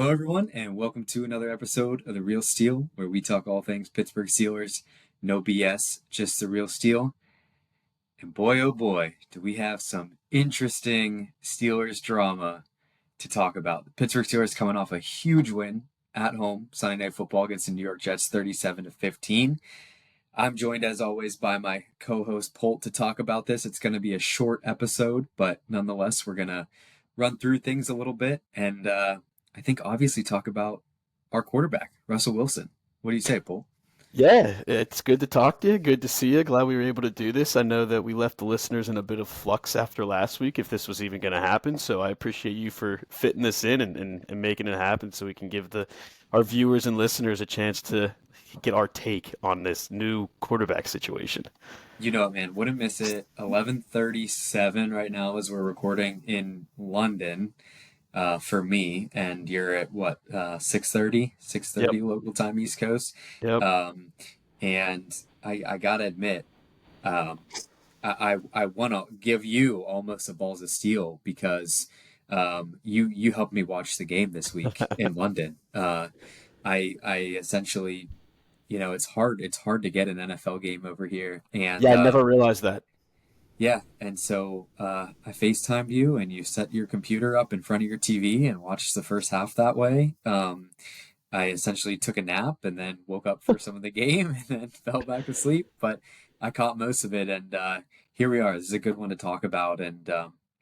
Hello, everyone, and welcome to another episode of The Real Steel, where we talk all things Pittsburgh Steelers. No BS, just the real steel. And boy, oh boy, do we have some interesting Steelers drama to talk about. The Pittsburgh Steelers coming off a huge win at home, Sunday Night Football against the New York Jets, 37-15. I'm joined, as always, by my co-host Polt to talk about this. It's going to be a short episode, but nonetheless, we're going to run through things a little bit and I think obviously talk about our quarterback, Russell Wilson. What do you say, Polt? Yeah, it's good to talk to you. Good to see you. Glad we were able to do this. I know that we left the listeners in a bit of flux after last week if this was even going to happen. So I appreciate you for fitting this in and making it happen so we can give our viewers and listeners a chance to get our take on this new quarterback situation. You know it, man. Wouldn't miss it. 11:37 right now as we're recording in London for me, and you're at what 6:30, Yep. local time, East Coast. Yep. Um, and I gotta admit, um, I want to give you almost a balls of steel because you helped me watch the game this week in London. I essentially, it's hard to get an NFL game over here, and Yeah, I never realized that. yeah, and so I FaceTimed you, and you set your computer up in front of your TV and watched the first half that way. I essentially took a nap and then woke up for some of the game and then fell back asleep. But I caught most of it, and here we are. This is a good one to talk about, and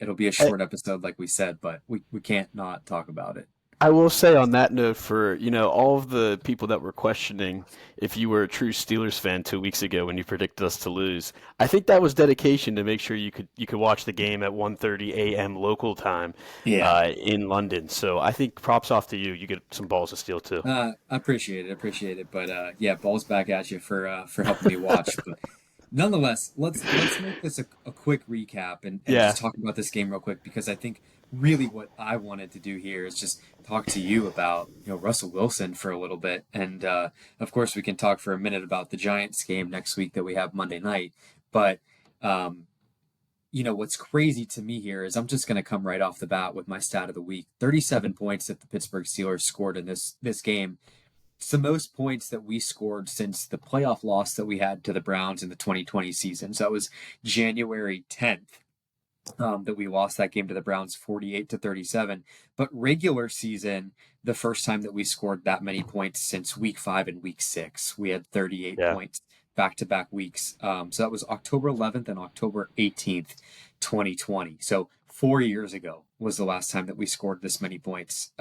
it'll be a short episode, like we said, but we can't not talk about it. I will say on that note for, all of the people that were questioning if you were a true Steelers fan 2 weeks ago when you predicted us to lose, I think that was dedication to make sure you could watch the game at 1:30 a.m. local time Yeah, in London. So I think props off to you. You get some balls of steel too. I appreciate it. But yeah, balls back at you for helping me watch. But nonetheless, let's make this a quick recap and just Yeah. talk about this game real quick because I think really what I wanted to do here is just talk to you about Russell Wilson for a little bit, and of course we can talk for a minute about the Giants game next week that we have Monday night. But um, what's crazy to me here is I'm just going to come right off the bat with my stat of the week: 37 points that the Pittsburgh Steelers scored in this game. It's the most points that we scored since the playoff loss that we had to the Browns in the 2020 season. So that was January 10th that we lost that game to the Browns 48-37. But regular season, the first time that we scored that many points since week 5 and week 6, we had 38 Yeah. points back to back weeks. So that was October 11th and October 18th, 2020. So 4 years ago was the last time that we scored this many points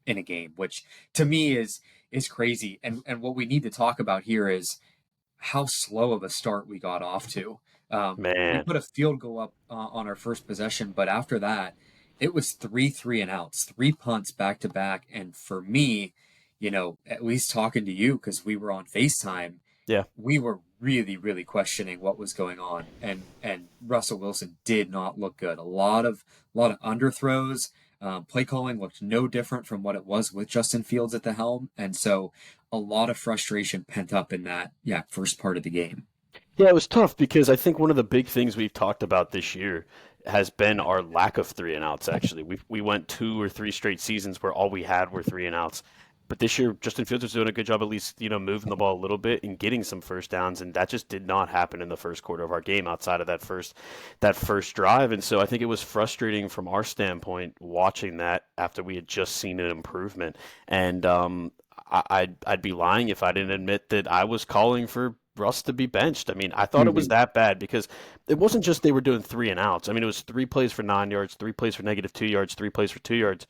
in a game, which to me is crazy. And what we need to talk about here is how slow of a start we got off to. We Man. put a field goal up on our first possession, but after that, it was three and outs, three punts back to back. And for me, at least talking to you because we were on FaceTime, Yeah. we were really, really questioning what was going on. And Russell Wilson did not look good. A lot of underthrows. Play calling looked no different from what it was with Justin Fields at the helm, and so a lot of frustration pent up in that first part of the game. Yeah, it was tough because I think one of the big things we've talked about this year has been our lack of three and outs, actually. We went 2 or 3 straight seasons where all we had were three and outs. But this year, Justin Fields was doing a good job at least, moving the ball a little bit and getting some first downs, and that just did not happen in the first quarter of our game outside of that first drive. And so I think it was frustrating from our standpoint watching that after we had just seen an improvement. And I'd be lying if I didn't admit that I was calling for Russ to be benched. I mean, I thought it was Mhm. that bad because it wasn't just they were doing three and outs. I mean, it was 3 plays for 9 yards, 3 plays for -2 yards, 3 plays for 2 yards.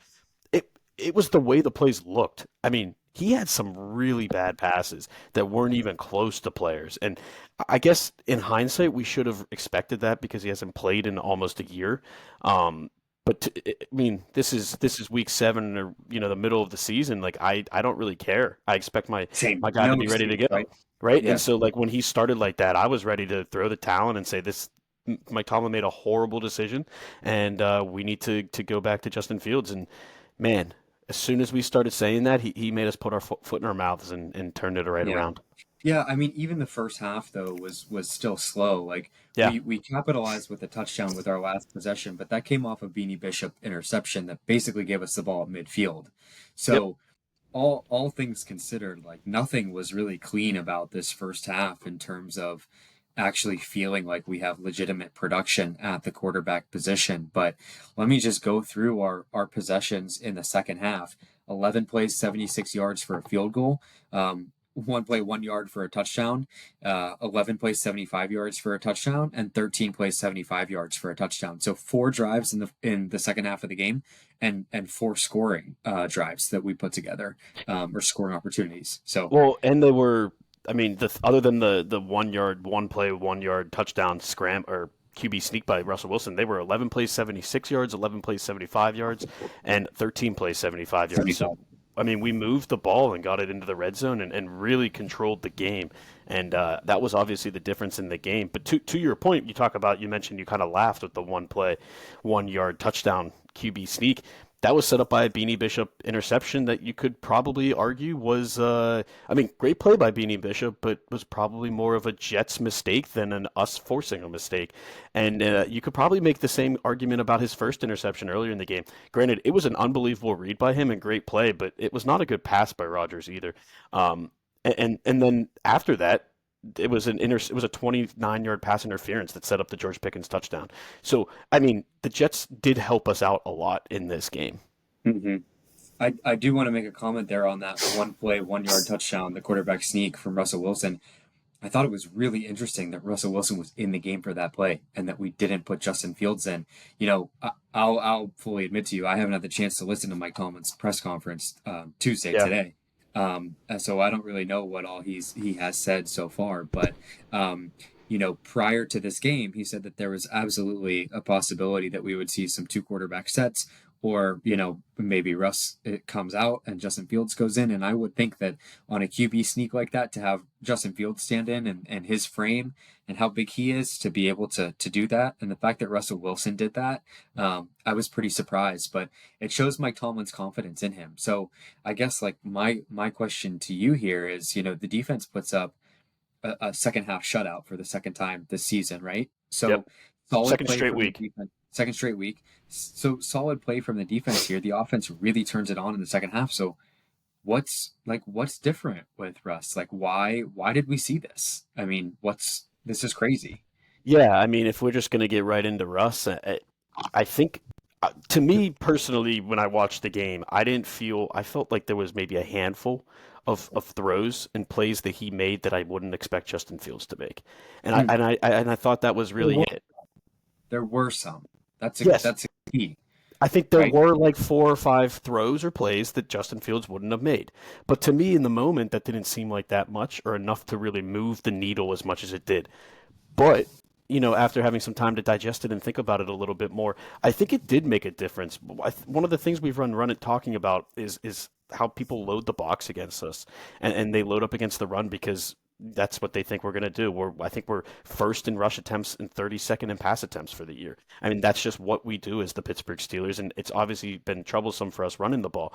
It was the way the plays looked. I mean, he had some really bad passes that weren't even close to players. And I guess in hindsight, we should have expected that because he hasn't played in almost a year. But I mean, this is week 7 or the middle of the season. Like I don't really care. I expect Same, my guy to no be ready to excuse, right? go, right? And Yeah, so like when he started like that, I was ready to throw the towel in and say this. Mike Tomlin made a horrible decision, and we need to go back to Justin Fields. And man, as soon as we started saying that, he made us put our foot in our mouths and turned it right yeah. around. Yeah, I mean, even the first half though was still slow. Like Yeah. we capitalized with a touchdown with our last possession, but that came off a Beanie Bishop interception that basically gave us the ball at midfield. Yep. So all things considered, like nothing was really clean about this first half in terms of actually feeling like we have legitimate production at the quarterback position. But let me just go through our possessions in the second half. 11 plays, 76 yards for a field goal. One play, 1 yard for a touchdown. 11 plays, 75 yards for a touchdown, and 13 plays, 75 yards for a touchdown. So four drives in the second half of the game, and four scoring drives that we put together, or scoring opportunities. So Well, and they were, I mean, other than the 1 yard, one play, 1 yard touchdown scram or QB sneak by Russell Wilson, they were 11 plays, 76 yards, 11 plays, 75 yards, and 13 plays, 75 yards. So, 75. I mean, we moved the ball and got it into the red zone and really controlled the game. And that was obviously the difference in the game. But to your point, you mentioned you kind of laughed with the one play, 1 yard touchdown QB sneak. That was set up by a Beanie Bishop interception that you could probably argue was, I mean, great play by Beanie Bishop, but was probably more of a Jets mistake than an us forcing a mistake. And you could probably make the same argument about his first interception earlier in the game. Granted, it was an unbelievable read by him and great play, but it was not a good pass by Rodgers either. And then after that, it was a 29-yard pass interference that set up the George Pickens touchdown. So, I mean, the Jets did help us out a lot in this game. hmm I do want to make a comment there on that one play, 1 yard touchdown, the quarterback sneak from Russell Wilson. I thought it was really interesting that Russell Wilson was in the game for that play and that we didn't put Justin Fields in. I'll fully admit to you, I haven't had the chance to listen to Mike Tomlin's press conference Tuesday Yeah. today, and so I don't really know what all he has said so far. But prior to this game, he said that there was absolutely a possibility that we would see some two quarterback sets, or maybe Russ it comes out and Justin Fields goes in. And I would think that on a QB sneak like that, to have Justin Fields stand in and his frame and how big he is to be able to do that, and the fact that Russell Wilson did that, I was pretty surprised. But it shows Mike Tomlin's confidence in him. So I guess like my question to you here is, the defense puts up a second half shutout for the second time this season, right? Yep. So solid Second play straight from the week. defense, second straight week. So solid play from the defense here. The offense really turns it on in the second half. So what's different with Russ? Like why did we see this? I mean, what's this is crazy. Yeah, I mean, if we're just going to get right into Russ, I think, to me personally, when I watched the game, I felt like there was maybe a handful of throws and plays that he made that I wouldn't expect Justin Fields to make. And I, Hmm. and I, and I thought that was There really were it. there were some. Yes, That's a key, I think there right? were like 4 or 5 throws or plays that Justin Fields wouldn't have made. But to me, in the moment, that didn't seem like that much or enough to really move the needle as much as it did. But, after having some time to digest it and think about it a little bit more, I think it did make a difference. One of the things we've run it talking about is how people load the box against us, and they load up against the run because that's what they think we're going to do. I think we're first in rush attempts and 32nd in pass attempts for the year. I mean, that's just what we do as the Pittsburgh Steelers, and it's obviously been troublesome for us running the ball.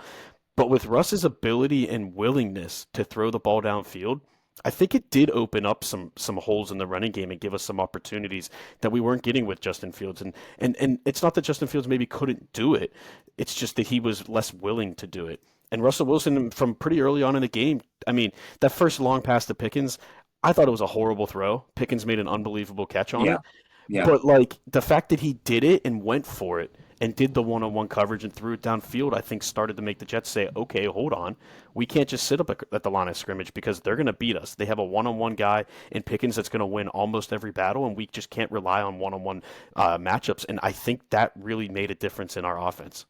But with Russ's ability and willingness to throw the ball downfield, I think it did open up some holes in the running game and give us some opportunities that we weren't getting with Justin Fields. And it's not that Justin Fields maybe couldn't do it. It's just that he was less willing to do it. And Russell Wilson, from pretty early on in the game, I mean, that first long pass to Pickens, I thought it was a horrible throw. Pickens made an unbelievable catch on Yeah, it. yeah. But like the fact that he did it and went for it and did the one-on-one coverage and threw it downfield, I think started to make the Jets say, "Okay, hold on, we can't just sit up at the line of scrimmage because they're going to beat us. They have a one-on-one guy in Pickens that's going to win almost every battle, and we just can't rely on one-on-one matchups." And I think that really made a difference in our offense.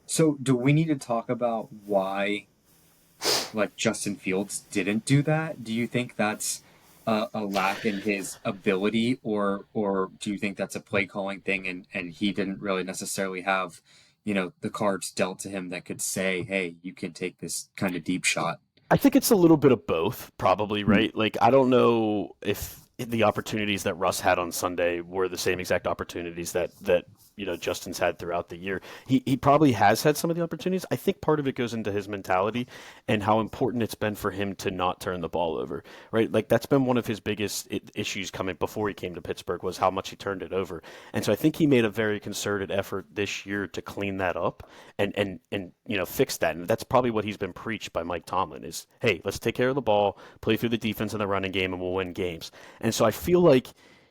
So do we need to talk about why like Justin Fields didn't do that? Do you think that's a lack in his ability, or do you think that's a play calling thing, and he didn't really necessarily have, the cards dealt to him that could say, hey, you can take this kind of deep shot? I think it's a little bit of both, probably, Hmm. right? Like, I don't know if the opportunities that Russ had on Sunday were the same exact opportunities that Justin's had throughout the year. He probably has had some of the opportunities. I think part of it goes into his mentality and how important it's been for him to not turn the ball over, right? Like that's been one of his biggest issues coming before he came to Pittsburgh was how much he turned it over. And so I think he made a very concerted effort this year to clean that up and fix that. And that's probably what he's been preached by Mike Tomlin is, hey, let's take care of the ball, play through the defense and the running game, and we'll win games. And so I feel like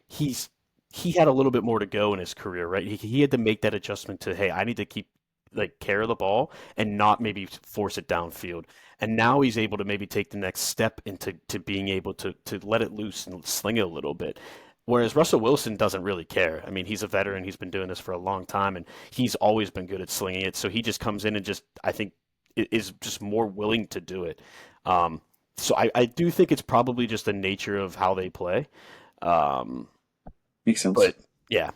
he had a little bit more to go in his career, right? He had to make that adjustment to, hey, I need to keep like care of the ball and not maybe force it downfield. And now he's able to maybe take the next step into being able to let it loose and sling it a little bit. Whereas Russell Wilson doesn't really care. I mean, he's a veteran. He's been doing this for a long time, and he's always been good at slinging it. So he just comes in and just, I think, is just more willing to do it. So I do think it's probably just the nature of how they play. Um, Makes sense. but yeah,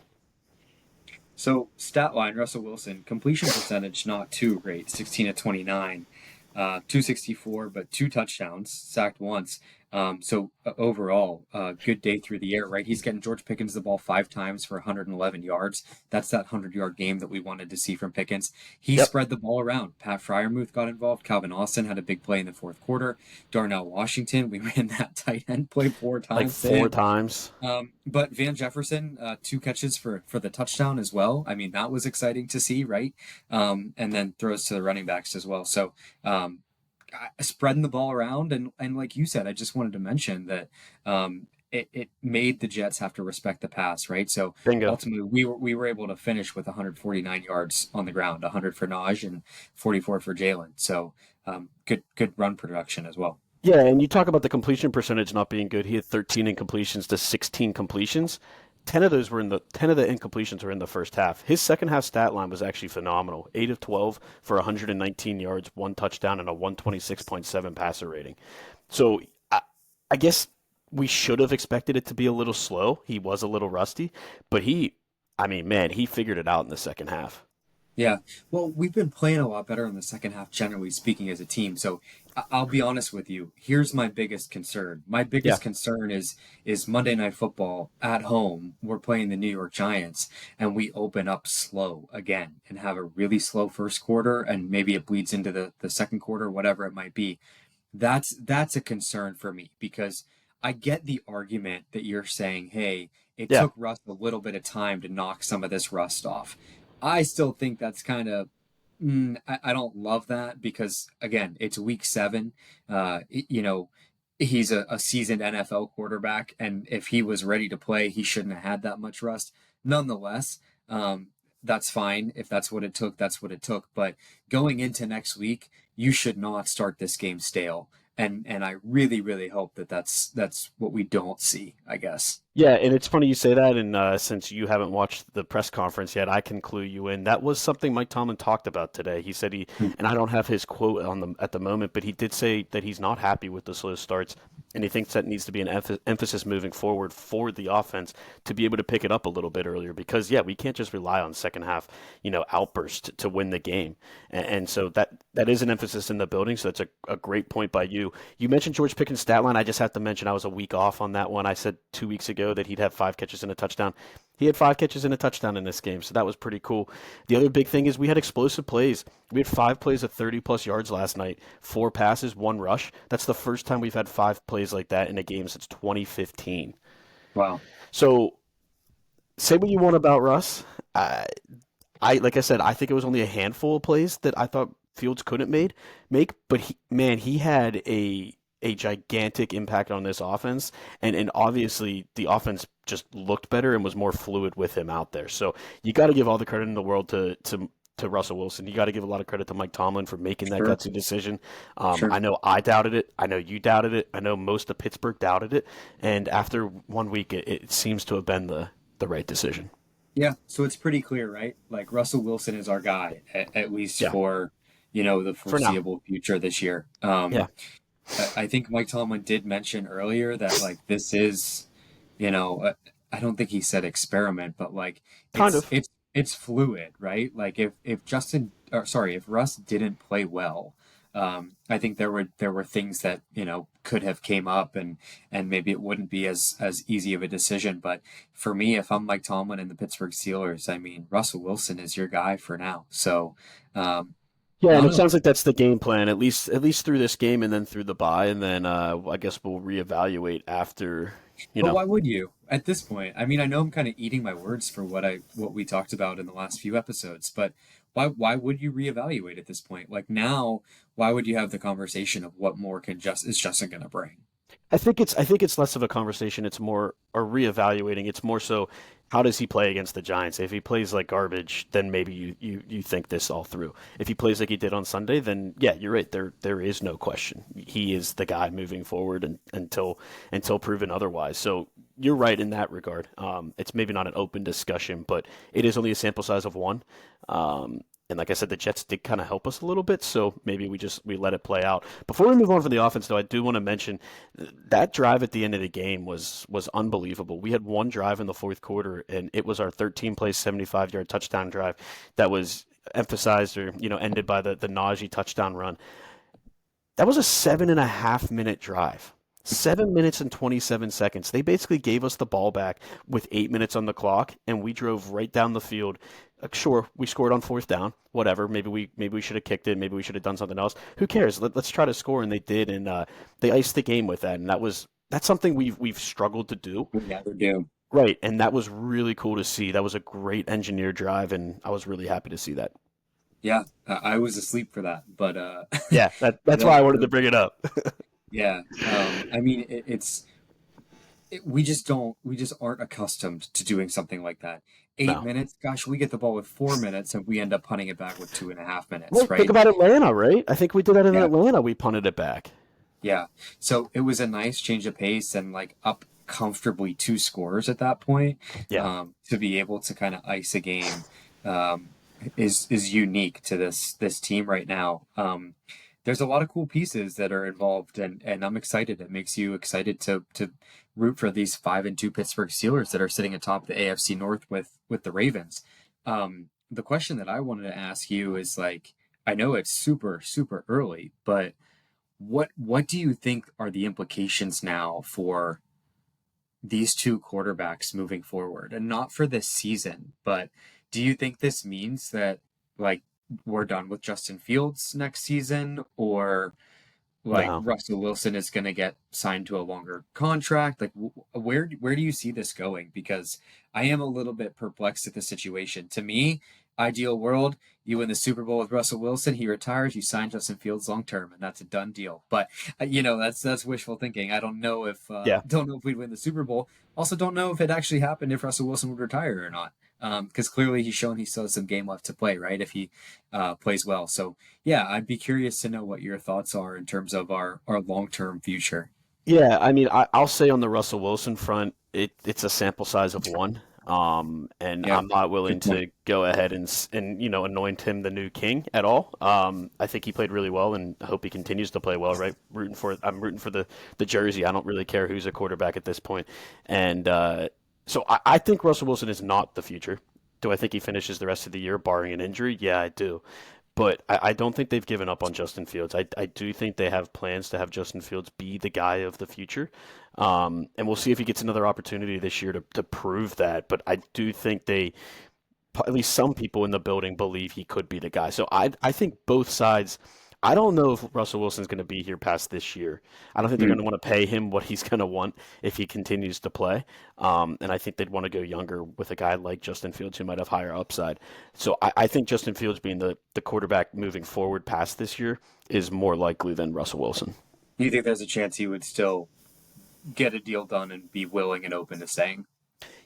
So stat line, Russell Wilson, completion percentage not too great, 16 to 29, 264, but 2 touchdowns, sacked once. Overall, good day through the air, right? He's getting George Pickens the ball 5 times for 111 yards. That's that 100-yard game that we wanted to see from Pickens. He yep, spread the ball around. Pat Fryermuth got involved. Calvin Austin had a big play in the fourth quarter. Darnell Washington, we ran that tight end play four like times. 4 times. But Van Jefferson, 2 catches for the touchdown as well. I mean, that was exciting to see, right? And then throws to the running backs as well. So spreading the ball around, and like you said, I just wanted to mention that it made the Jets have to respect the pass, right? So Bingo. ultimately, we were able to finish with 149 yards on the ground, 100 for Najee and 44 for Jalen. So good run production as well. Yeah, and you talk about the completion percentage not being good. He had 13 incompletions to 16 completions. 10 of the incompletions were in the first half. His second half stat line was actually phenomenal. 8 of 12 for 119 yards, 1 touchdown, and a 126.7 passer rating. So I guess we should have expected it to be a little slow. He was a little rusty, but I mean, man, he figured it out in the second half. Yeah. Well, we've been playing a lot better in the second half, generally speaking, as a team. So I'll be honest with you. Here's my biggest concern. My Yeah. biggest concern is Monday Night Football at home. We're playing the New York Giants, and we open up slow again and have a really slow first quarter, and maybe it bleeds into the second quarter, whatever it might be. That's a concern for me because I get the argument that you're saying, hey, it Yeah. took Russ a little bit of time to knock some of this rust off. I still think that's kind of I don't love that because again, it's week 7. He's a seasoned NFL quarterback, and if he was ready to play, he shouldn't have had that much rust. Nonetheless, that's fine. If that's what it took, that's what it took. But going into next week, you should not start this game stale. And I really, really hope that that's what we don't see, I guess. Yeah, and it's funny you say that, and since you haven't watched the press conference yet, I can clue you in. That was something Mike Tomlin talked about today. He said and I don't have his quote on at the moment, but he did say that he's not happy with the slow starts, and he thinks that needs to be an emphasis moving forward for the offense to be able to pick it up a little bit earlier. Because yeah, we can't just rely on second half, outburst to win the game, and so that is an emphasis in the building. So that's a great point by you. You mentioned George Pickens' stat line. I just have to mention I was a week off on that one. I said 2 weeks ago that he'd have 5 catches and a touchdown. He had 5 catches and a touchdown in this game, so that was pretty cool. The other big thing is we had explosive plays. We had 5 plays of 30 plus yards last night, 4 passes, 1 rush. That's the first time we've had 5 plays like that in a game since 2015. Wow. So say what you want about Russ. I like I said, I think it was only a handful of plays that I thought Fields couldn't make, but he had a gigantic impact on this offense, and obviously the offense just looked better and was more fluid with him out there. So you got to give all the credit in the world to Russell Wilson. You got to give a lot of credit to Mike Tomlin for making that Sure. gutsy decision. Sure. I know I doubted it. I know you doubted it. I know most of Pittsburgh doubted it. And after 1 week, it seems to have been the right decision. Yeah. So it's pretty clear, right? Like Russell Wilson is our guy, at least Yeah, for the for now. foreseeable future this year. Yeah, I think Mike Tomlin did mention earlier that like this is, I don't think he said experiment, but like kind it's of. it's it's fluid, right? Like if Russ didn't play well, I think there were things that could have came up, and maybe it wouldn't be as easy of a decision. But for me, if I'm Mike Tomlin and the Pittsburgh Steelers, I mean Russell Wilson is your guy for now. So um, Yeah, I and don't it know. sounds like that's the game plan, at least through this game and then through the bye, and then I guess we'll reevaluate after, you But know. why would you at this point? I mean, I know I'm kind of eating my words for what we talked about in the last few episodes, but why would you reevaluate at this point? Like now, why would you have the conversation of what more is Justin going to bring? I think it's less of a conversation. It's more a reevaluating. It's more so how does he play against the Giants? If he plays like garbage, then maybe you think this all through. If he plays like he did on Sunday, then yeah, you're right. There is no question. He is the guy moving forward until proven otherwise. So you're right in that regard. It's maybe not an open discussion, but it is only a sample size of one. And like I said, the Jets did kind of help us a little bit, so maybe we let it play out. Before we move on from the offense, though, I do want to mention that drive at the end of the game was unbelievable. We had one drive in the fourth quarter, and it was our 13-play, 75-yard touchdown drive that was emphasized or ended by the Najee touchdown run. That was a 7.5 minute drive. 7 minutes and 27 seconds. They basically gave us the ball back with 8 minutes on the clock, and we drove right down the field. Sure, we scored on fourth down. Whatever. Maybe we should have kicked it. Maybe we should have done something else. Who cares? Let's try to score, and they did, and they iced the game with that. And that's something we've struggled to do. We never do. Right, and that was really cool to see. That was a great engineer drive, and I was really happy to see that. Yeah, I was asleep for that, but Yeah, that's why I that, wanted to bring it up. yeah. I mean, we just aren't accustomed to doing something like that. Eight No. minutes, gosh, we get the ball with 4 minutes and we end up punting it back with 2.5 minutes, Well, think right? about Atlanta, right? I think we did that in Yeah, Atlanta. We punted it back. yeah. So it was a nice change of pace and like up comfortably 2 scores at that point. Yeah. To be able to kind of ice a game um, is unique to this team right now. There's a lot of cool pieces that are involved, and I'm excited. It makes you excited to root for these 5-2 Pittsburgh Steelers that are sitting atop the AFC North with the Ravens. The question that I wanted to ask you is like, I know it's super super early, but what do you think are the implications now for these two quarterbacks moving forward, and not for this season, but do you think this means that like we're done with Justin Fields next season, or like No. Russell Wilson is going to get signed to a longer contract? Like where do you see this going? Because I am a little bit perplexed at the situation. To me, ideal world, you win the Super Bowl with Russell Wilson, he retires, you sign Justin Fields long term, and that's a done deal. But that's wishful thinking. I Yeah. don't know if we'd win the Super Bowl. Also, don't know if it actually happened if Russell Wilson would retire or not. Because clearly he's shown he still has some game left to play, right? If he plays well. So yeah, I'd be curious to know what your thoughts are in terms of our long term future. Yeah. I mean, I'll say on the Russell Wilson front, it's a sample size of one. And Yeah, I'm not willing good point. to go ahead and anoint him the new king at all. I think he played really well, and I hope he continues to play well. Right, I'm rooting for the jersey. I don't really care who's a quarterback at this point, and so I think Russell Wilson is not the future. Do I think he finishes the rest of the year barring an injury? Yeah, I do. But I don't think they've given up on Justin Fields. I do think they have plans to have Justin Fields be the guy of the future. And we'll see if he gets another opportunity this year to prove that. But I do think at least some people in the building believe he could be the guy. So I think both sides. I don't know if Russell Wilson's going to be here past this year. I don't think they're going Mm. to want to pay him what he's going to want if he continues to play. And I think they'd want to go younger with a guy like Justin Fields who might have higher upside. So I think Justin Fields being the quarterback moving forward past this year is more likely than Russell Wilson. Do you think there's a chance he would still get a deal done and be willing and open to staying?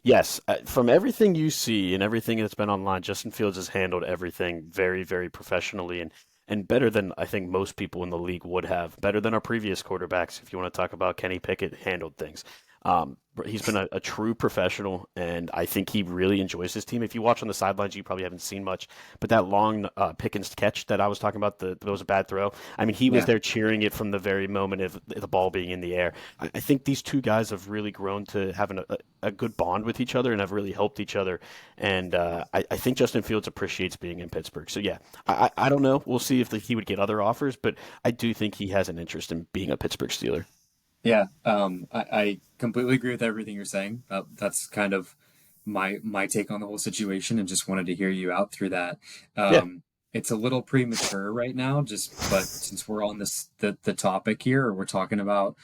Yes, from everything you see and everything that's been online, Justin Fields has handled everything very, very professionally and better than I think most people in the league would have. Better than our previous quarterbacks, if you want to talk about Kenny Pickett handled things. He's been a true professional, and I think he really enjoys his team. If you watch on the sidelines, you probably haven't seen much, but that long Pickens catch that I was talking about, that was a bad throw. I mean, he was Yeah. there cheering it from the very moment of the ball being in the air. I think these two guys have really grown to having a good bond with each other and have really helped each other. And I think Justin Fields appreciates being in Pittsburgh. So yeah, I don't know. We'll see if he would get other offers, but I do think he has an interest in being a Pittsburgh Steeler. Yeah, I completely agree with everything you're saying. That's kind of my take on the whole situation, and just wanted to hear you out through that. Yeah. It's a little premature right now, but since we're on the topic here, or we're talking about,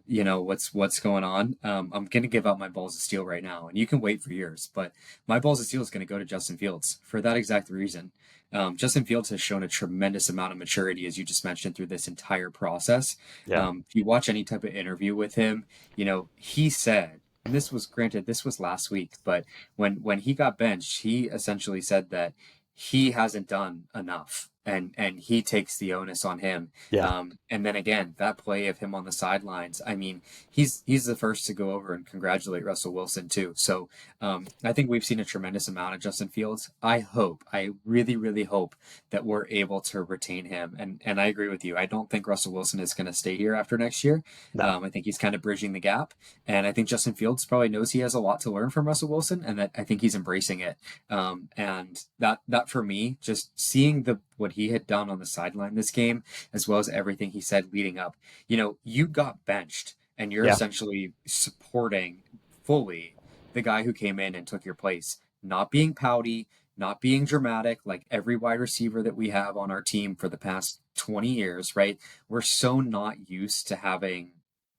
what's going on, I'm gonna give out my balls of steel right now, and you can wait for years, but my balls of steel is gonna go to Justin Fields for that exact reason. Justin Fields has shown a tremendous amount of maturity, as you just mentioned, through this entire process. Yeah. If you watch any type of interview with him, he said, and this was granted, this was last week, but when he got benched, he essentially said that he hasn't done enough. And he takes the onus on him. Yeah. And then again, that play of him on the sidelines. I mean, he's the first to go over and congratulate Russell Wilson too. So I think we've seen a tremendous amount of Justin Fields. I really, really hope that we're able to retain him. And I agree with you. I don't think Russell Wilson is going to stay here after next year. No. I think he's kind of bridging the gap. And I think Justin Fields probably knows he has a lot to learn from Russell Wilson, and that I think he's embracing it. And that for me, just seeing what he had done on the sideline this game, as well as everything he said leading up, you got benched, and you're Yeah. essentially supporting fully the guy who came in and took your place, not being pouty, not being dramatic like every wide receiver that we have on our team for the past 20 years, right? We're so not used to having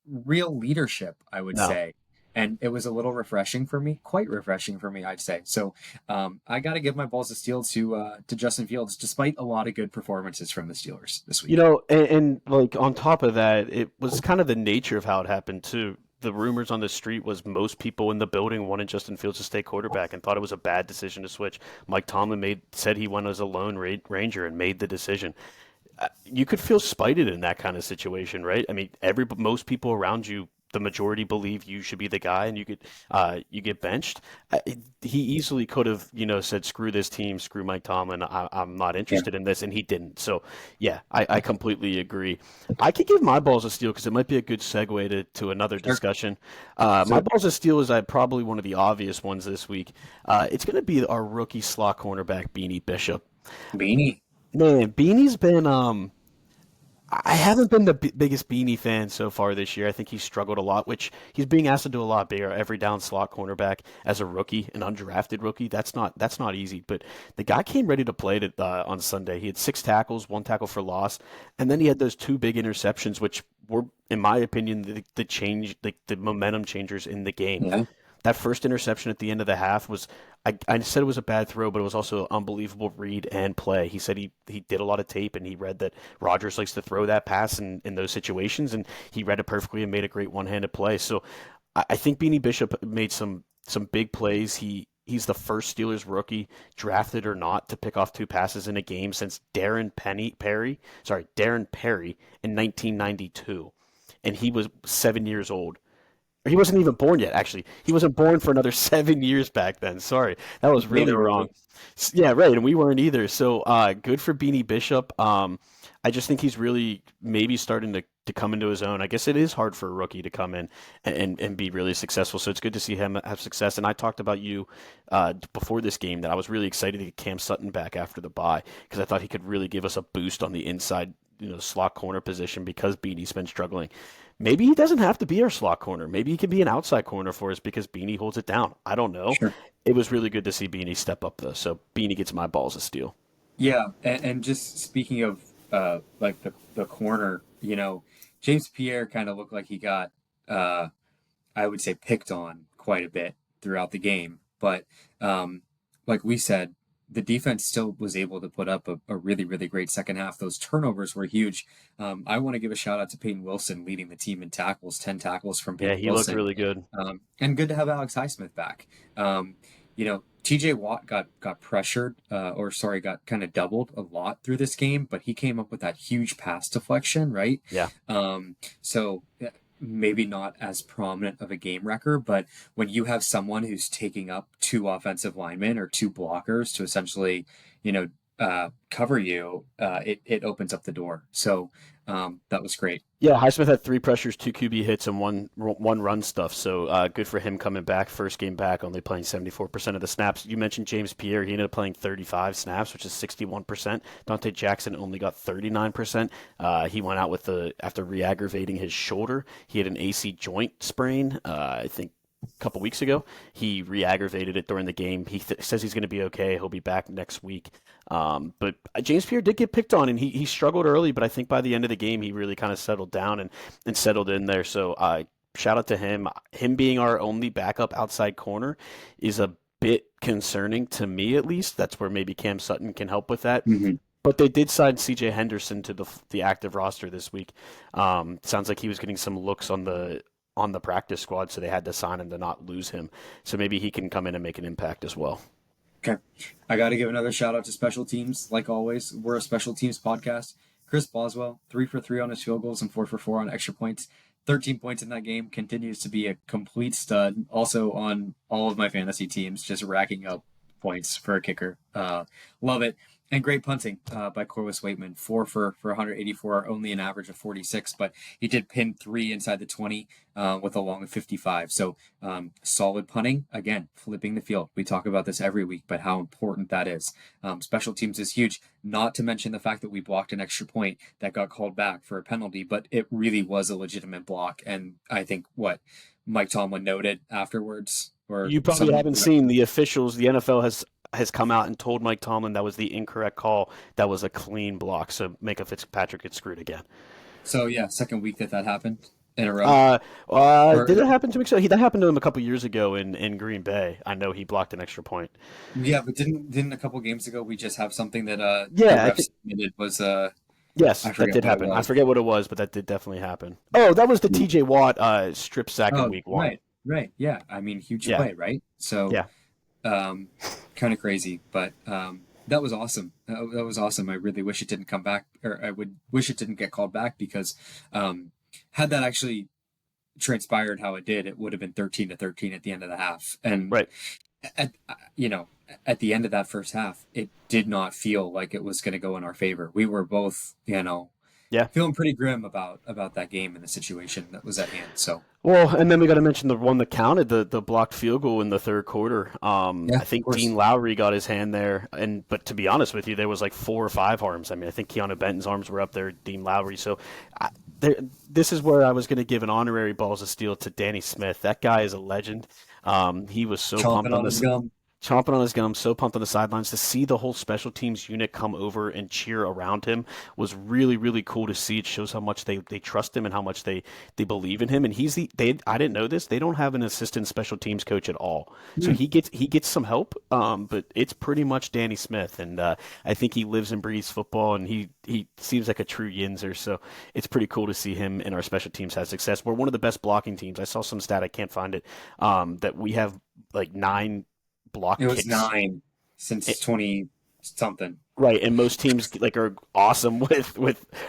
real leadership, I would No. say. And it was a little refreshing for me, quite refreshing for me, I'd say. So I got to give my balls of steel to Justin Fields, despite a lot of good performances from the Steelers this week. And like on top of that, it was kind of the nature of how it happened too. The rumors on the street was most people in the building wanted Justin Fields to stay quarterback and thought it was a bad decision to switch. Mike Tomlin said he went as a lone ranger and made the decision. You could feel spited in that kind of situation, right? I mean, most people around you, the majority believe you should be the guy, and you get benched. He easily could have, said, "Screw this team, screw Mike Tomlin. I'm not Yeah. interested in this," and he didn't. So, yeah, I completely agree. I could give my balls of steel because it might be a good segue to another Sure. discussion. My So, balls of steel is probably one of the obvious ones this week. It's going to be our rookie slot cornerback, Beanie Bishop. Beanie. Man, Beanie's been I haven't been the biggest Beanie fan so far this year. I think he's struggled a lot, which he's being asked to do a lot bigger. Every down slot cornerback as a rookie, an undrafted rookie. That's not easy. But the guy came ready to play on Sunday. He had 6 tackles, 1 tackle for loss, and then he had those 2 big interceptions, which were, in my opinion, the change, the momentum changers in the game. Yeah. That first interception at the end of the half I said it was a bad throw, but it was also an unbelievable read and play. He said he did a lot of tape and he read that Rodgers likes to throw that pass in those situations, and he read it perfectly and made a great one-handed play. So I think Beanie Bishop made some big plays. He's the first Steelers rookie, drafted or not, to pick off 2 passes in a game since Darren Perry in 1992, and he was 7 years old. He wasn't even born yet, actually. He wasn't born for another 7 years back then. Sorry, that was really Neither were wrong. we. Yeah, right, and we weren't either. So good for Beanie Bishop. I just think he's really maybe starting to come into his own. I guess it is hard for a rookie to come in and be really successful. So it's good to see him have success. And I talked about you before this game that I was really excited to get Cam Sutton back after the bye because I thought he could really give us a boost on the inside, slot corner position because Beanie's been struggling. Maybe he doesn't have to be our slot corner. Maybe he can be an outside corner for us because Beanie holds it down. I don't know. Sure. It was really good to see Beanie step up, though. So Beanie gets my balls of steel. Yeah, and just speaking of like the corner, James Pierre kind of looked like he got I would say picked on quite a bit throughout the game, but like we said, the defense still was able to put up a really, really great second half. Those turnovers were huge. I want to give a shout out to Peyton Wilson leading the team in tackles, 10 tackles from Yeah, Peyton he looked Wilson. really good. And good to have Alex Highsmith back. TJ Watt got pressured, got kind of doubled a lot through this game, but he came up with that huge pass deflection, right? Yeah. So maybe not as prominent of a game wrecker, but when you have someone who's taking up two offensive linemen or two blockers to essentially, you know, cover you, it opens up the door. So that was great. Yeah, Highsmith had three pressures, two QB hits, and one run stuff. So good for him coming back. First game back, only playing 74% of the snaps. You mentioned James Pierre. He ended up playing 35 snaps, which is 61%. Dante Jackson only got 39%. He went out with after re-aggravating his shoulder. He had an AC joint sprain. I think a couple weeks ago. He re-aggravated it during the game. He says he's going to be okay. He'll be back next week. But James Pierre did get picked on, and he struggled early, but I think by the end of the game, he really kind of settled down and settled in there. So shout out to him. Him being our only backup outside corner is a bit concerning to me, at least. That's where maybe Cam Sutton can help with that. Mm-hmm. But they did sign C.J. Henderson to the active roster this week. Sounds like he was getting some looks on the practice squad, so they had to sign him to not lose him. So maybe he can come in and make an impact as well. Okay. I got to give another shout out to special teams. Like always, we're a special teams podcast. Chris Boswell, 3 for 3 on his field goals and 4 for 4 on extra points. 13 points in that game, continues to be a complete stud. Also on all of my fantasy teams, just racking up points for a kicker. Love it. And great punting by Corliss Waitman, 4 for 184, only an average of 46, but he did pin 3 inside the 20 with a long of 55. So solid punting, again, flipping the field. We talk about this every week, but how important that is. Special teams is huge, not to mention the fact that we blocked an extra point that got called back for a penalty, but it really was a legitimate block. And I think what Mike Tomlin noted afterwards, or you probably haven't seen the officials. The NFL has come out and told Mike Tomlin that was the incorrect call. That was a clean block. So Micah Fitzpatrick gets screwed again. So yeah, second week that happened in a row. Did it happen to him? That happened to him a couple years ago in Green Bay. I know he blocked an extra point. Yeah, but didn't a couple games ago we just have something that the refs admitted was yes, that did happen. I forget what it was, but that did definitely happen. Oh, that was the T.J. Watt strip sack in week 1. Right. Yeah, I mean huge play, right? So yeah. Kind of crazy, but that was awesome. That was awesome. I really wish it didn't come back, or I would wish it didn't get called back, because had that actually transpired how it did, it would have been 13-13 at the end of the half. And right. at the end of that first half, it did not feel like it was going to go in our favor. We were both, feeling pretty grim about that game and the situation that was at hand. So. Well, and then we got to mention the one that counted, the blocked field goal in the third quarter. I think Dean Lowry got his hand there, but to be honest with you, there was like 4 or 5 arms. I mean, I think Keanu Benton's arms were up there, Dean Lowry. So this is where I was going to give an honorary balls of steel to Danny Smith. That guy is a legend. He was so pumped on this. Chomping on his gum, so pumped on the sidelines. To see the whole special teams unit come over and cheer around him was really, really cool to see. It shows how much they trust him and how much they believe in him. And I didn't know this. They don't have an assistant special teams coach at all. So he gets some help, but it's pretty much Danny Smith. And I think he lives and breathes football, and he seems like a true Yinzer. So it's pretty cool to see him and our special teams have success. We're one of the best blocking teams. I saw some stat, I can't find it, that we have like 9 block kicks. It was 9 since 20 something. Right, and most teams are awesome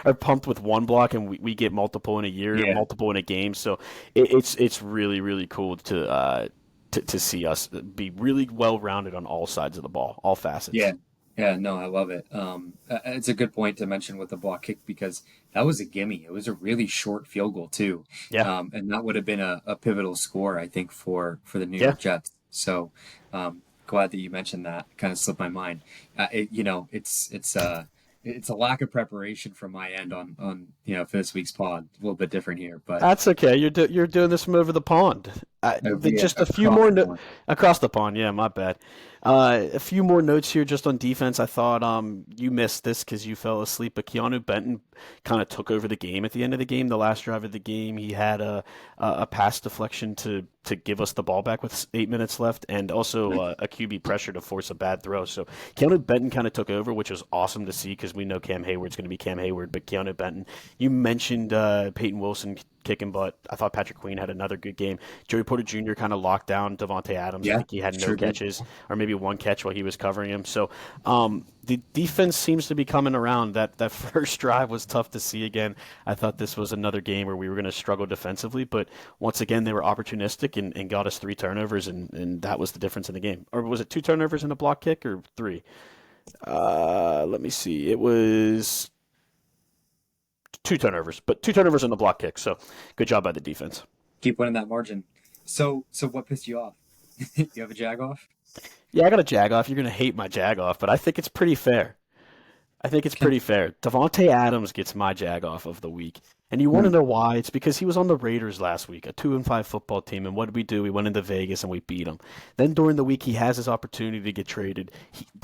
are pumped with 1 block, and we get multiple in a year, multiple in a game. So it's really, really cool to see us be really well rounded on all sides of the ball, all facets. Yeah, no, I love it. It's a good point to mention with the block kick, because that was a gimme. It was a really short field goal too. Yeah, and that would have been a pivotal score, I think, for the New York Jets. So glad that you mentioned that. Kind of slipped my mind. It's a lack of preparation from my end on for this week's pod. A little bit different here, but that's okay. You're doing this from over the pond. Just a few more across the pond. Yeah, my bad. A few more notes here just on defense. I thought you missed this because you fell asleep, but Keanu Benton kind of took over the game at the end of the game. The last drive of the game, he had a pass deflection to give us the ball back with 8 minutes left, and also a QB pressure to force a bad throw. So Keanu Benton kind of took over, which was awesome to see, because we know Cam Hayward's going to be Cam Hayward, but Keanu Benton. You mentioned Peyton Wilson kicking butt. I thought Patrick Queen had another good game. Joey Porter Jr. kind of locked down Devontae Adams. I Yeah, think he had no sure did. catches or maybe one catch while he was covering him. So the defense seems to be coming around. That first drive was tough to see again. I thought this was another game where we were going to struggle defensively, but once again they were opportunistic and got us 3 turnovers, and that was the difference in the game. Or was it 2 turnovers and a block kick or three? Let me see. It was 2 turnovers, but 2 turnovers and a block kick. So good job by the defense. Keep winning that margin. So what pissed you off? You have a jag off? Yeah, I got a jag off. You're gonna hate my jag off, but I think it's pretty fair. I think it's Okay. pretty fair. Devontae Adams gets my jag off of the week. And you want to Hmm. know why? It's because he was on the Raiders last week, a 2-5 football team. And what did we do? We went into Vegas and we beat them. Then during the week, he has his opportunity to get traded.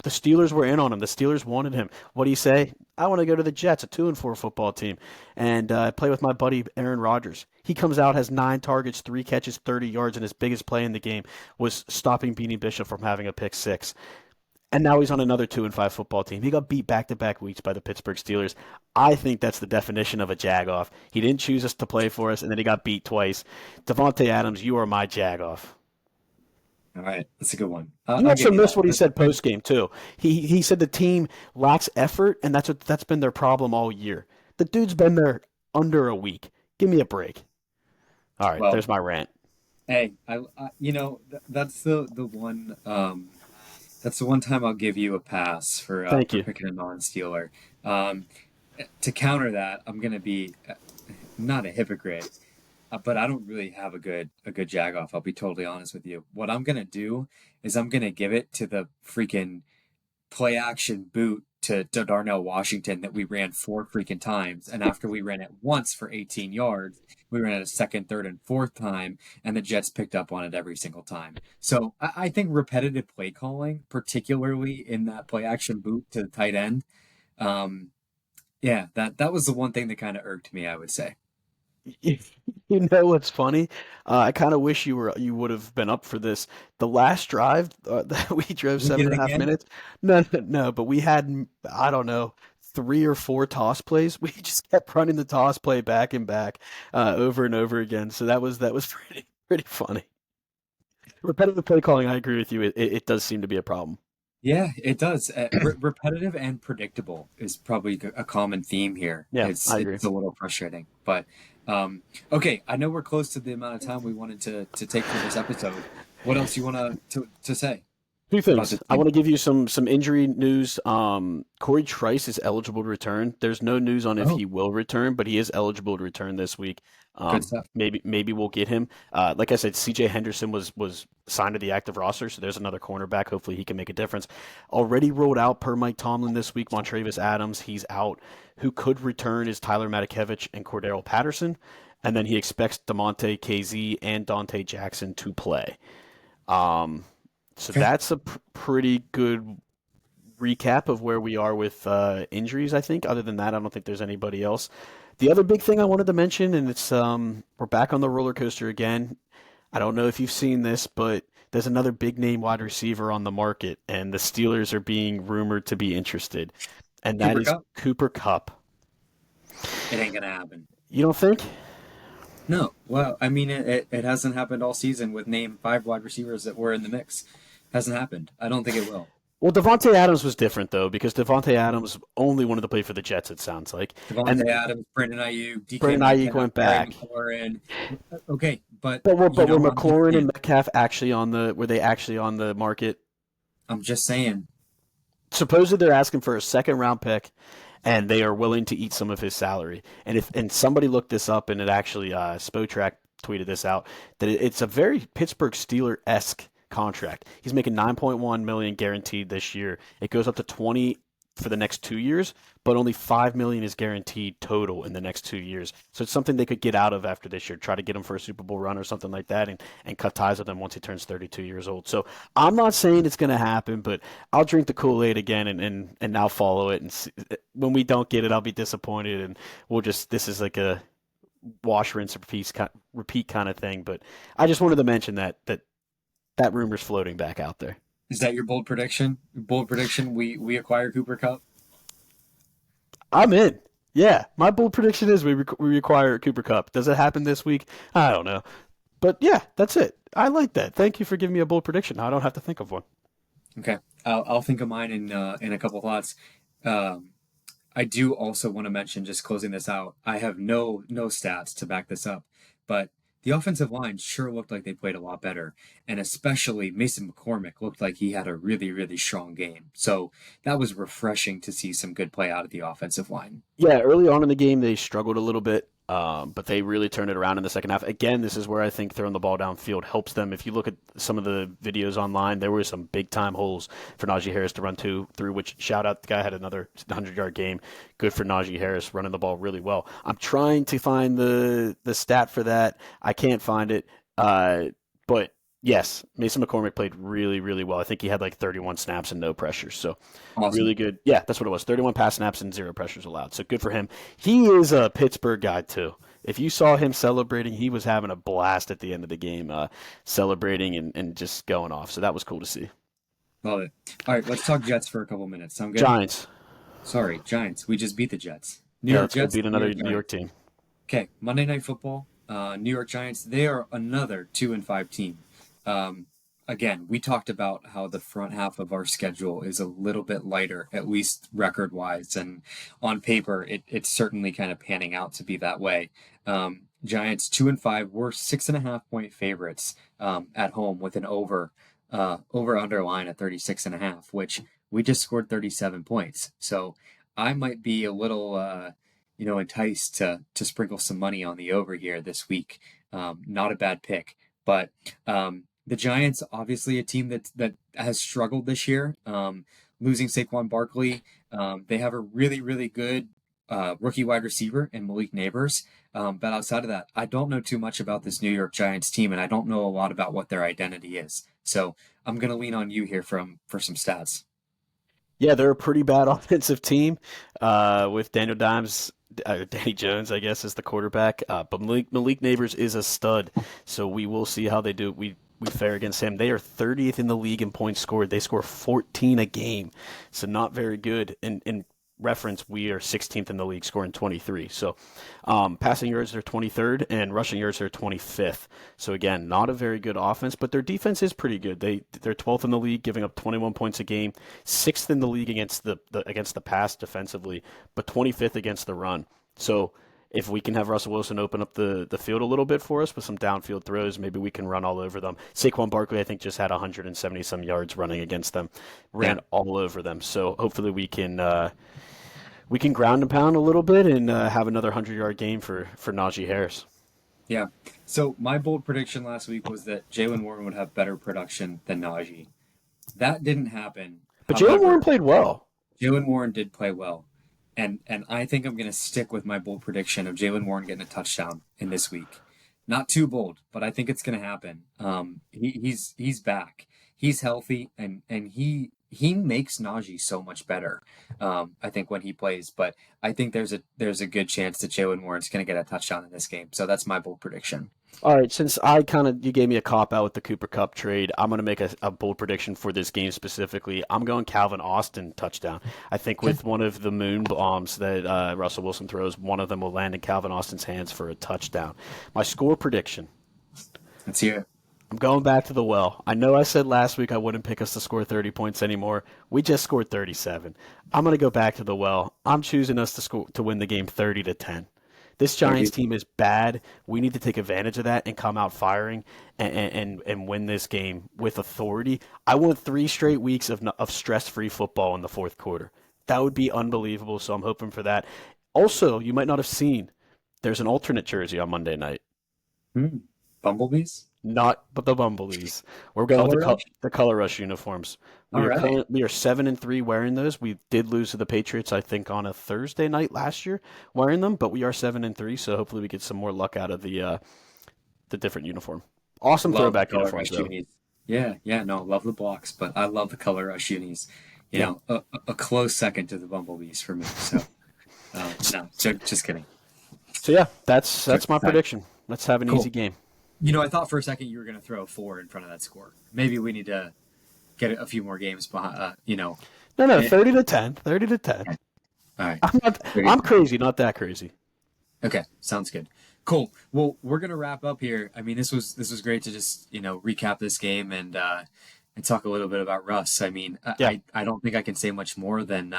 The Steelers were in on him. The Steelers wanted him. What do you say? I want to go to the Jets, a 2-4 football team, and play with my buddy Aaron Rodgers. He comes out, has 9 targets, 3 catches, 30 yards, and his biggest play in the game was stopping Beanie Bishop from having a pick six. And now he's on another 2-5 football team. He got beat back to back weeks by the Pittsburgh Steelers. I think that's the definition of a jagoff. He didn't choose us to play for us, and then he got beat twice. Devontae Adams, you are my jagoff. All right, that's a good one. You I'll also give you missed that. what he That's a said post game too. He said the team lacks effort, and that's been their problem all year. The dude's been there under a week. Give me a break. All right, well. there's my rant. Hey, that's the one. That's the one time I'll give you a pass Thank for you. picking a non-Steeler. Um, to counter that, I'm gonna be not a hypocrite, but I don't really have a good jagoff. I'll be totally honest with you. What I'm gonna do is I'm gonna give it to the freaking play action boot to Darnell Washington that we ran 4 freaking times. And after we ran it once for 18 yards, we ran it a second, third, and fourth time, and the Jets picked up on it every single time. So I think repetitive play calling, particularly in that play action boot to the tight end, um, yeah, that was the one thing that kind of irked me, I would say. You know what's funny? I kind of wish you would have been up for this. The last drive that we drove We seven did and it a half again. minutes. No, no, no, but we had I don't know 3 or 4 toss plays. We just kept running the toss play back and back over and over again. So that was pretty funny. Repetitive play calling. I agree with you. It does seem to be a problem. Yeah, it does. Repetitive and predictable is probably a common theme here. Yeah, It's I agree. it's a little frustrating, but okay. I know we're close to the amount of time we wanted to take for this episode. What else you want to say Two about things. this I team? want to give you some injury news. Corey Trice is eligible to return. There's no news on if Oh, he will return, but he is eligible to return this week. good stuff. Maybe we'll get him. Like I said, C.J. Henderson was signed to the active roster, so there's another cornerback. Hopefully, he can make a difference. Already rolled out per Mike Tomlin this week. Montravis Adams, he's out. Who could return is Tyler Matakevich and Cordero Patterson, and then he expects Demonte KZ and Dante Jackson to play. Um, so Okay. that's a pretty good recap of where we are with injuries, I think. Other than that, I don't think there's anybody else. The other big thing I wanted to mention, and it's we're back on the roller coaster again. I don't know if you've seen this, but there's another big name wide receiver on the market, and the Steelers are being rumored to be interested, and that Cooper is Cup. Cooper Kupp. It ain't gonna happen. You don't think? No. Well, I mean, it hasn't happened all season with name five wide receivers that were in the mix. Hasn't happened. I don't think it will. Well, Devontae Adams was different though, because Devontae Adams only wanted to play for the Jets. It sounds like, and Devontae Adams, Brandon Ayuk, DK Brandon Ayuk Metcalf, went Terry back. McLaurin. Okay, but But were I'm just McLaurin and saying. Metcalf actually on the were they actually on the market? I'm just saying. Supposedly they're asking for a second round pick, and they are willing to eat some of his salary. And somebody looked this up, and it actually Spotrac tweeted this out that it's a very Pittsburgh Steeler esque contract. He's making 9.1 million guaranteed this year. It goes up to 20 for the next 2 years, but only 5 million is guaranteed total in the next 2 years. So it's something they could get out of after this year. Try to get him for a Super Bowl run or something like that, and cut ties with him once he turns 32 years old. So I'm not saying it's going to happen, but I'll drink the Kool Aid again and now follow it. And see, when we don't get it, I'll be disappointed, and we'll just this is like a wash, rinse, repeat kind of thing. But I just wanted to mention that rumor's floating back out there. Is that your bold prediction? Bold prediction? We acquire Cooper Cup. I'm in. Yeah, my bold prediction is we require Cooper Cup. Does it happen this week? I don't know. But yeah, that's it. I like that. Thank you for giving me a bold prediction. Now I don't have to think of one. Okay, I'll think of mine in a couple thoughts. Um, I do also want to mention, just closing this out, I have no stats to back this up, but the offensive line sure looked like they played a lot better, and especially Mason McCormick looked like he had a really strong game. So that was refreshing to see some good play out of the offensive line. Yeah, early on in the game they struggled a little bit, but they really turned it around in the second half. Again, this is where I think throwing the ball downfield helps them. If you look at some of the videos online, there were some big time holes for Najee Harris to run through. Which shout out, the guy had another 100-yard game. Good for Najee Harris running the ball really well. I'm trying to find the stat for that. I can't find it, but. Yes, Mason McCormick played really well. I think he had like 31 snaps and no pressure. So Awesome. really good. Yeah, that's what it was. 31 pass snaps and zero pressures allowed. So good for him. He is a Pittsburgh guy too. If you saw him celebrating, he was having a blast at the end of the game, celebrating and just going off. So that was cool to see. Love it. All right, let's talk Jets for a couple minutes. Sound good? Giants. Sorry, Giants. We just beat the Jets. New Yeah, York let's go Jets, beat New another York New York Giants. team. Okay, Monday Night Football. New York Giants. They are another 2-5 team. Um, Again, we talked about how the front half of our schedule is a little bit lighter, at least record wise, and on paper, it's certainly kind of panning out to be that way. Giants 2-5. We're 6.5 point favorites at home with an over under line at 36.5, which we just scored 37 points. So I might be a little enticed to sprinkle some money on the over here this week. Not a bad pick, but the Giants, obviously a team that has struggled this year, losing Saquon Barkley. They have a really good rookie wide receiver in Malik Neighbors. But outside of that, I don't know too much about this New York Giants team, and I don't know a lot about what their identity is. So I'm going to lean on you here for some stats. Yeah, they're a pretty bad offensive team with Daniel Dimes, Danny Jones, I guess, is the quarterback. But Malik Neighbors is a stud, so we will see how they do. We fare against him. They are 30th in the league in points scored. They score 14 a game, so not very good. In reference, we are 16th in the league, scoring 23. So passing yards are 23rd, and rushing yards are 25th. So again, not a very good offense, but their defense is pretty good. They're 12th in the league, giving up 21 points a game, 6th in the league against the pass defensively, but 25th against the run. So if we can have Russell Wilson open up the field a little bit for us with some downfield throws, maybe we can run all over them. Saquon Barkley, I think, just had 170 some yards running against them, Yeah. ran all over them. So hopefully we can ground and pound a little bit and have another 100-yard game for Najee Harris. Yeah. So my bold prediction last week was that Jalen Warren would have better production than Najee. That didn't happen. But Jalen Warren However, played well. Jalen Warren did play well. And I think I'm going to stick with my bold prediction of Jalen Warren getting a touchdown in this week. Not too bold, but I think it's going to happen. He's back. He's healthy, and he makes Najee so much better. I think when he plays, but I think there's a good chance that Jalen Warren's going to get a touchdown in this game. So that's my bold prediction. All right, since you gave me a cop out with the Cooper Cup trade, I'm going to make a bold prediction for this game specifically. I'm going Calvin Austin touchdown. I think with one of the moon bombs that Russell Wilson throws, one of them will land in Calvin Austin's hands for a touchdown. My score prediction. Let's hear it. I'm going back to the well. I know I said last week I wouldn't pick us to score 30 points anymore. We just scored 37. I'm going to go back to the well. I'm choosing us to win the game 30-10. This Giants team is bad. We need to take advantage of that and come out firing and win this game with authority. I want 3 straight weeks of stress-free football in the fourth quarter. That would be unbelievable, so I'm hoping for that. Also, you might not have seen, there's an alternate jersey on Monday night. Bumblebees? Not but the Bumblebees. We're going with Color Rush? the Color Rush uniforms. All right. We are 7-3 wearing those. We did lose to the Patriots, I think, on a Thursday night last year wearing them, but we are 7-3, so hopefully we get some more luck out of the different uniform. Awesome Love the throwback Color uniforms Rush though. unis. Yeah, no, love the blocks, but I love the Color Rush unis. You Yeah. know, a close second to the Bumblebees for me. So, no, just kidding. So yeah, that's my Sorry. prediction. Let's have an Cool. easy game. You know, I thought for a second you were going to throw a 4 in front of that score. Maybe we need to get a few more games behind, No, eh, 30-10. 30-10. All right. Very I'm good. crazy, not that crazy. Okay, sounds good. Cool. Well, we're gonna wrap up here. I mean, this was great to just recap this game and talk a little bit about Russ. I mean, Yeah, I don't think I can say much more than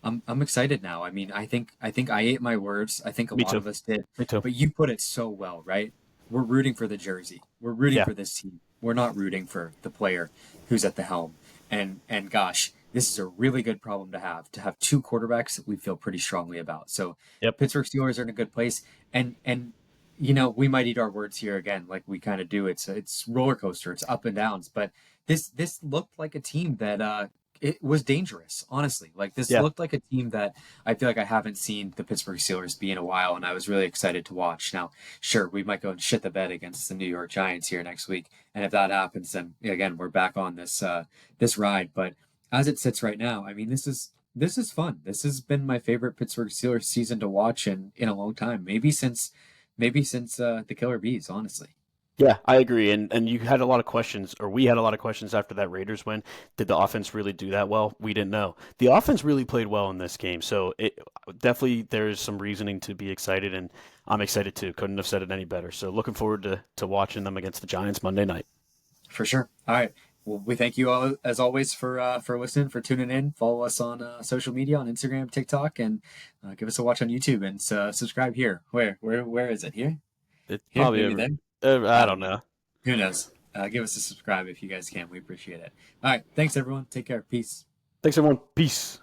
I'm excited now. I mean, I think I ate my words. I think a me lot too. of us did, Me too. but you put it so well, right? We're rooting for the jersey. We're rooting Yeah. for this team. We're not rooting for the player who's at the helm. And gosh, this is a really good problem to have two quarterbacks that we feel pretty strongly about. So Yep. Pittsburgh Steelers are in a good place, and we might eat our words here again, like we kind of do. It's roller coaster. It's up and downs, but this looked like a team that it was dangerous. Honestly, like this Yeah. looked like a team that I feel like I haven't seen the Pittsburgh Steelers be in a while, and I was really excited to watch. Now, sure, we might go and shit the bed against the New York Giants here next week, and if that happens, then again we're back on this ride. But as it sits right now, I mean, this is fun. This has been my favorite Pittsburgh Steelers season to watch in a long time. Maybe since the Killer Bees, honestly. Yeah, I agree. And you had a lot of questions, or we had a lot of questions after that Raiders win. Did the offense really do that well? We didn't know. The offense really played well in this game, so it definitely there's some reasoning to be excited, and I'm excited too. Couldn't have said it any better. So looking forward to watching them against the Giants Monday night. For sure. All right. Well, we thank you all as always for listening, for tuning in. Follow us on social media on Instagram, TikTok, and give us a watch on YouTube and subscribe here. Where is it? Here, It's here, probably maybe there. I I don't don't know. know. Who knows? Give us a subscribe if you guys can. We appreciate it. All right. Thanks everyone. Take care. Peace. Thanks everyone. Peace.